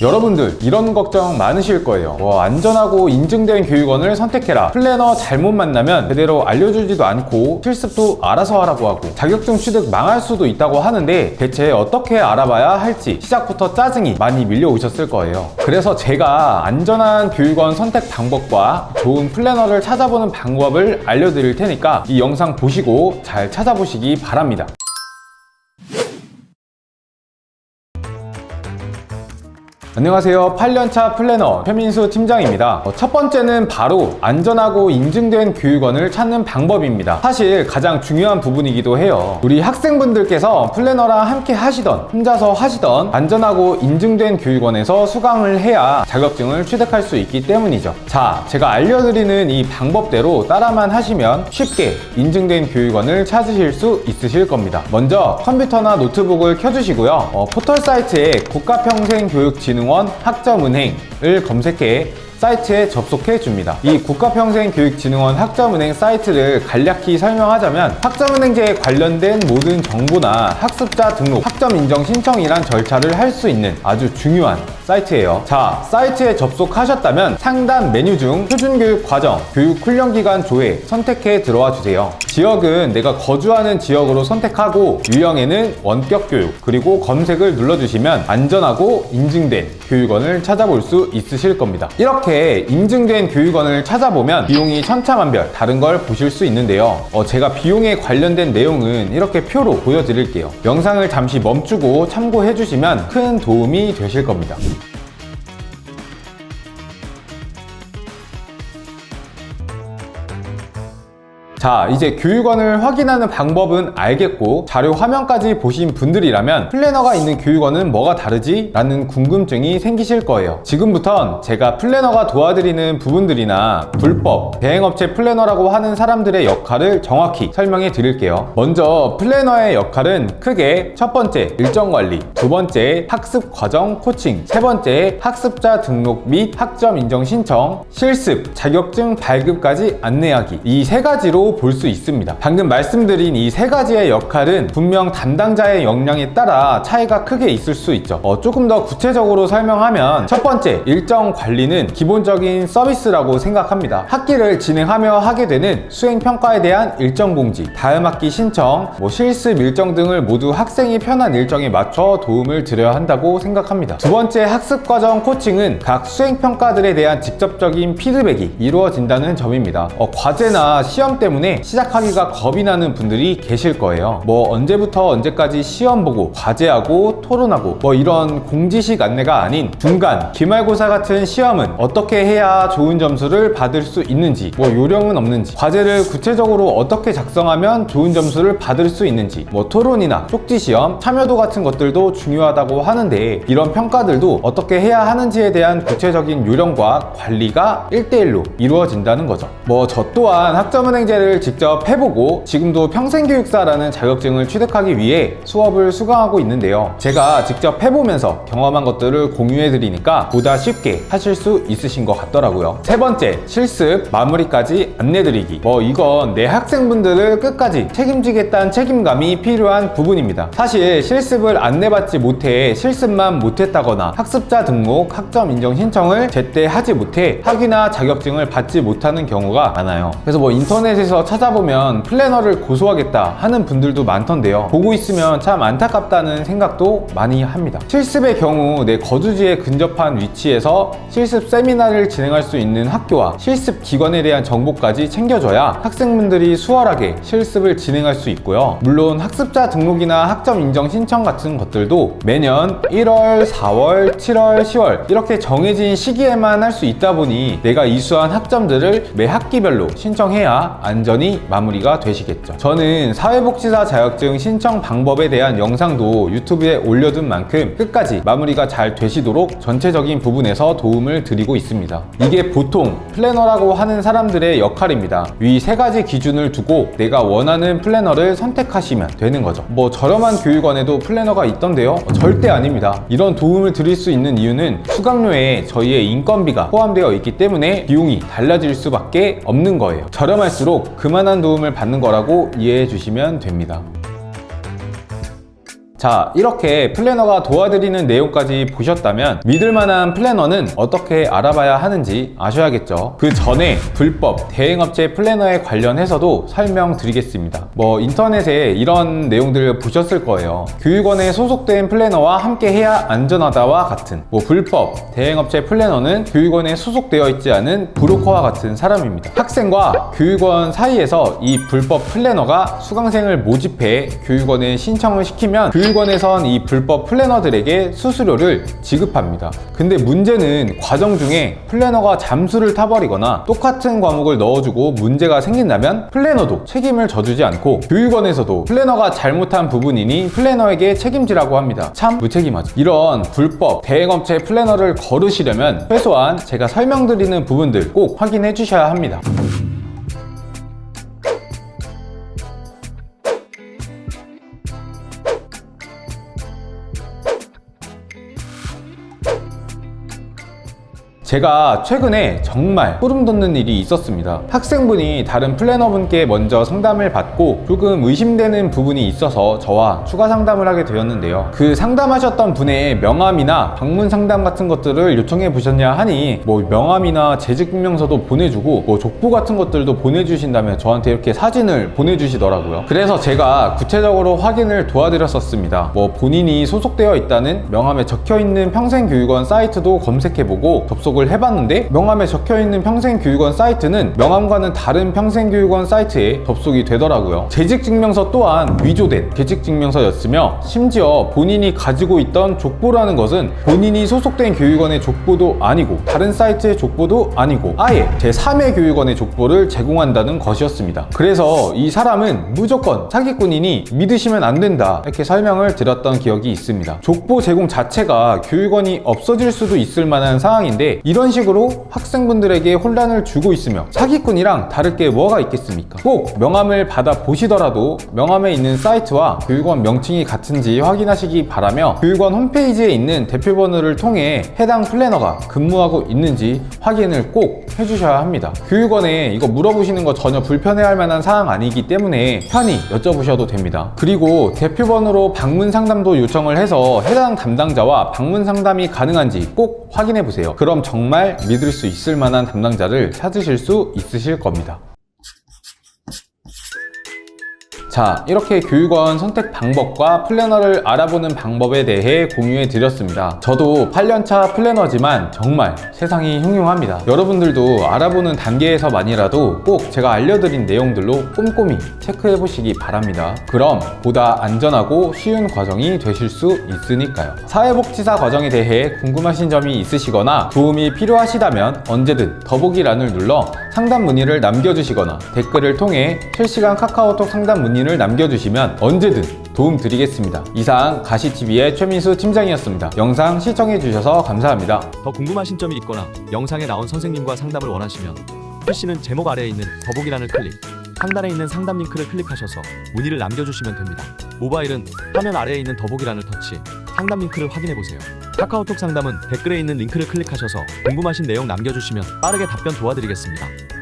여러분들 이런 걱정 많으실 거예요. 안전하고 인증된 교육원을 선택해라, 플래너 잘못 만나면 제대로 알려주지도 않고 실습도 알아서 하라고 하고 자격증 취득 망할 수도 있다고 하는데 대체 어떻게 알아봐야 할지 시작부터 짜증이 많이 밀려오셨을 거예요. 그래서 제가 안전한 교육원 선택 방법과 좋은 플래너를 찾아보는 방법을 알려드릴 테니까 이 영상 보시고 잘 찾아보시기 바랍니다. 안녕하세요. 8년차 플래너 최민수 팀장입니다. 첫 번째는 바로 안전하고 인증된 교육원을 찾는 방법입니다. 사실 가장 중요한 부분이기도 해요. 우리 학생분들께서 플래너랑 함께 하시던 혼자서 하시던 안전하고 인증된 교육원에서 수강을 해야 자격증을 취득할 수 있기 때문이죠. 자, 제가 알려드리는 이 방법대로 따라만 하시면 쉽게 인증된 교육원을 찾으실 수 있으실 겁니다. 먼저 컴퓨터나 노트북을 켜주시고요. 포털 사이트에 국가평생교육진흥원 학점은행을 검색해 사이트에 접속해 줍니다. 이 국가평생교육진흥원 학점은행 사이트를 간략히 설명하자면 학점은행제에 관련된 모든 정보나 학습자 등록, 학점 인정 신청이란 절차를 할 수 있는 아주 중요한 사이트예요. 자, 사이트에 접속하셨다면 상단 메뉴 중 표준교육 과정, 교육훈련기간 조회 선택해 들어와 주세요. 지역은 내가 거주하는 지역으로 선택하고 유형에는 원격교육, 그리고 검색을 눌러주시면 안전하고 인증된 교육원을 찾아볼 수 있으실 겁니다. 이렇게 인증된 교육원을 찾아보면 비용이 천차만별 다른 걸 보실 수 있는데요. 제가 비용에 관련된 내용은 이렇게 표로 보여드릴게요. 영상을 잠시 멈추고 참고해 주시면 큰 도움이 되실 겁니다. 자, 이제 교육원을 확인하는 방법은 알겠고 자료 화면까지 보신 분들이라면 플래너가 있는 교육원은 뭐가 다르지? 라는 궁금증이 생기실 거예요. 지금부턴 제가 플래너가 도와드리는 부분들이나 불법, 대행업체 플래너라고 하는 사람들의 역할을 정확히 설명해 드릴게요. 먼저 플래너의 역할은 크게 첫 번째, 일정 관리, 두 번째, 학습 과정 코칭, 세 번째, 학습자 등록 및 학점 인정 신청, 실습, 자격증 발급까지 안내하기, 이 세 가지로 볼 수 있습니다. 방금 말씀드린 이 세 가지의 역할은 분명 담당자의 역량에 따라 차이가 크게 있을 수 있죠. 조금 더 구체적으로 설명하면 첫 번째, 일정 관리는 기본적인 서비스라고 생각합니다. 학기를 진행하며 하게 되는 수행평가에 대한 일정 공지, 다음 학기 신청, 실습 일정 등을 모두 학생이 편한 일정에 맞춰 도움을 드려야 한다고 생각합니다. 두 번째, 학습과정 코칭은 각 수행평가들에 대한 직접적인 피드백이 이루어진다는 점입니다. 과제나 시험 때문에 시작하기가 겁이 나는 분들이 계실 거예요. 언제부터 언제까지 시험 보고 과제하고 토론하고 이런 공지식 안내가 아닌 중간, 기말고사 같은 시험은 어떻게 해야 좋은 점수를 받을 수 있는지, 요령은 없는지, 과제를 구체적으로 어떻게 작성하면 좋은 점수를 받을 수 있는지, 토론이나 쪽지시험, 참여도 같은 것들도 중요하다고 하는데 이런 평가들도 어떻게 해야 하는지에 대한 구체적인 요령과 관리가 1대1로 이루어진다는 거죠. 저 또한 학점은행제를 직접 해보고 지금도 평생교육사라는 자격증을 취득하기 위해 수업을 수강하고 있는데요. 제가 직접 해보면서 경험한 것들을 공유해드리니까 보다 쉽게 하실 수 있으신 것 같더라고요. 세 번째, 실습 마무리까지 안내드리기. 이건 내 학생분들을 끝까지 책임지겠다는 책임감이 필요한 부분입니다. 사실 실습을 안내받지 못해 실습만 못했다거나 학습자 등록, 학점 인정 신청을 제때 하지 못해 학위나 자격증을 받지 못하는 경우가 많아요. 그래서 인터넷에서 찾아보면 플래너를 고소하겠다 하는 분들도 많던데요. 보고 있으면 참 안타깝다는 생각도 많이 합니다. 실습의 경우 내 거주지에 근접한 위치에서 실습 세미나를 진행할 수 있는 학교와 실습 기관에 대한 정보까지 챙겨줘야 학생분들이 수월하게 실습을 진행할 수 있고요. 물론 학습자 등록이나 학점 인정 신청 같은 것들도 매년 1월, 4월, 7월, 10월 이렇게 정해진 시기에만 할 수 있다 보니 내가 이수한 학점들을 매 학기별로 신청해야 안전히 마무리가 되시겠죠. 저는 사회복지사 자격증 신청 방법에 대한 영상도 유튜브에 올려둔 만큼 끝까지 마무리가 잘 되시도록 전체적인 부분에서 도움을 드리고 있습니다. 이게 보통 플래너라고 하는 사람들의 역할입니다. 위 세 가지 기준을 두고 내가 원하는 플래너를 선택하시면 되는 거죠. 저렴한 교육원에도 플래너가 있던데요? 절대 아닙니다. 이런 도움을 드릴 수 있는 이유는 수강료에 저희의 인건비가 포함되어 있기 때문에 비용이 달라질 수밖에 없는 거예요. 저렴할수록 그만한 도움을 받는 거라고 이해해 주시면 됩니다. 자, 이렇게 플래너가 도와드리는 내용까지 보셨다면 믿을만한 플래너는 어떻게 알아봐야 하는지 아셔야겠죠. 그 전에 불법 대행업체 플래너에 관련해서도 설명드리겠습니다. 인터넷에 이런 내용들을 보셨을 거예요. 교육원에 소속된 플래너와 함께 해야 안전하다와 같은 불법 대행업체 플래너는 교육원에 소속되어 있지 않은 브로커와 같은 사람입니다. 학생과 교육원 사이에서 이 불법 플래너가 수강생을 모집해 교육원에 신청을 시키면 교육원에선 이 불법 플래너들에게 수수료를 지급합니다. 근데 문제는 과정 중에 플래너가 잠수를 타버리거나 똑같은 과목을 넣어주고 문제가 생긴다면 플래너도 책임을 져주지 않고 교육원에서도 플래너가 잘못한 부분이니 플래너에게 책임지라고 합니다. 참 무책임하죠. 이런 불법 대행업체 플래너를 거르시려면 최소한 제가 설명드리는 부분들 꼭 확인해 주셔야 합니다. 제가 최근에 정말 소름 돋는 일이 있었습니다. 학생분이 다른 플래너분께 먼저 상담을 받고 조금 의심되는 부분이 있어서 저와 추가 상담을 하게 되었는데요. 그 상담하셨던 분의 명함이나 방문 상담 같은 것들을 요청해 보셨냐 하니 명함이나 재직증명서도 보내주고 족보 같은 것들도 보내주신다며 저한테 이렇게 사진을 보내주시더라고요. 그래서 제가 구체적으로 확인을 도와드렸었습니다. 본인이 소속되어 있다는 명함에 적혀있는 평생교육원 사이트도 검색해보고 접속을 해봤는데 명함에 적혀있는 평생교육원 사이트는 명함과는 다른 평생교육원 사이트에 접속이 되더라고요. 재직증명서 또한 위조된 재직증명서였으며 심지어 본인이 가지고 있던 족보라는 것은 본인이 소속된 교육원의 족보도 아니고 다른 사이트의 족보도 아니고 아예 제3의 교육원의 족보를 제공한다는 것이었습니다. 그래서 이 사람은 무조건 사기꾼이니 믿으시면 안 된다 이렇게 설명을 드렸던 기억이 있습니다. 족보 제공 자체가 교육원이 없어질 수도 있을 만한 상황인데 이런 식으로 학생분들에게 혼란을 주고 있으며 사기꾼이랑 다를 게 뭐가 있겠습니까? 꼭 명함을 받아 보시더라도 명함에 있는 사이트와 교육원 명칭이 같은지 확인하시기 바라며 교육원 홈페이지에 있는 대표번호를 통해 해당 플래너가 근무하고 있는지 확인을 꼭 해주셔야 합니다. 교육원에 이거 물어보시는 거 전혀 불편해할 만한 사항 아니기 때문에 편히 여쭤보셔도 됩니다. 그리고 대표번호로 방문 상담도 요청을 해서 해당 담당자와 방문 상담이 가능한지 꼭 확인해 보세요. 그럼 정말 믿을 수 있을 만한 담당자를 찾으실 수 있으실 겁니다. 자, 이렇게 교육원 선택 방법과 플래너를 알아보는 방법에 대해 공유해 드렸습니다. 저도 8년차 플래너지만 정말 세상이 흉흉합니다. 여러분들도 알아보는 단계에서만이라도 꼭 제가 알려드린 내용들로 꼼꼼히 체크해 보시기 바랍니다. 그럼 보다 안전하고 쉬운 과정이 되실 수 있으니까요. 사회복지사 과정에 대해 궁금하신 점이 있으시거나 도움이 필요하시다면 언제든 더보기란을 눌러 상담 문의를 남겨주시거나 댓글을 통해 실시간 카카오톡 상담 문의를 남겨주시면 언제든 도움 드리겠습니다. 이상 가시TV의 최민수 팀장이었습니다. 영상 시청해주셔서 감사합니다. 더 궁금하신 점이 있거나 영상에 나온 선생님과 상담을 원하시면 PC는 제목 아래에 있는 더보기란을 클릭, 상단에 있는 상담 링크를 클릭하셔서 문의를 남겨주시면 됩니다. 모바일은 화면 아래에 있는 더보기란을 터치, 상담 링크를 확인해보세요. 카카오톡 상담은 댓글에 있는 링크를 클릭하셔서 궁금하신 내용 남겨주시면 빠르게 답변 도와드리겠습니다.